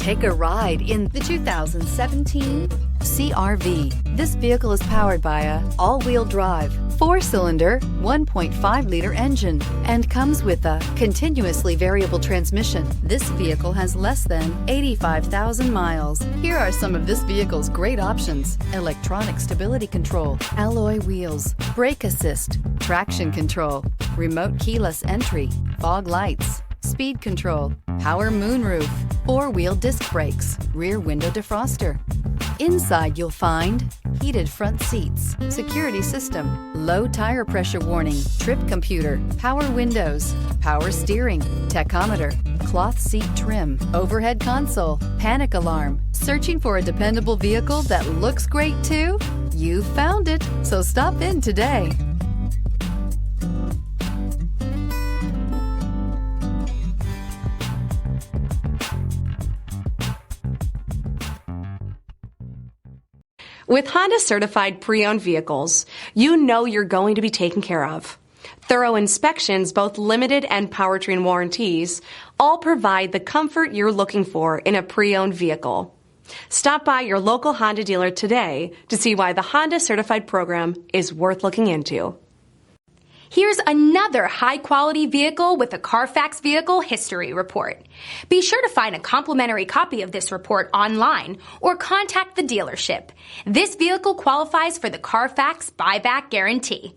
Take a ride in the 2017 CR-V. This vehicle is powered by a all-wheel drive, 4-cylinder, 1.5-liter engine and comes with a continuously variable transmission. This vehicle has less than 85,000 miles. Here are some of this vehicle's great options: electronic stability control, alloy wheels, brake assist, traction control, remote keyless entry, fog lights, speed control, power moonroof, 4-wheel disc brakes, rear window defroster. Inside you'll find heated front seats, security system, low tire pressure warning, trip computer, power windows, power steering, tachometer, cloth seat trim, overhead console, panic alarm. Searching for a dependable vehicle that looks great too? You found it, so stop in today. With Honda certified pre-owned vehicles, you know you're going to be taken care of. Thorough inspections, both limited and powertrain warranties, all provide the comfort you're looking for in a pre-owned vehicle. Stop by your local Honda dealer today to see why the Honda certified program is worth looking into. Here's another high-quality vehicle with a Carfax Vehicle History Report. Be sure to find a complimentary copy of this report online or contact the dealership. This vehicle qualifies for the Carfax Buyback Guarantee.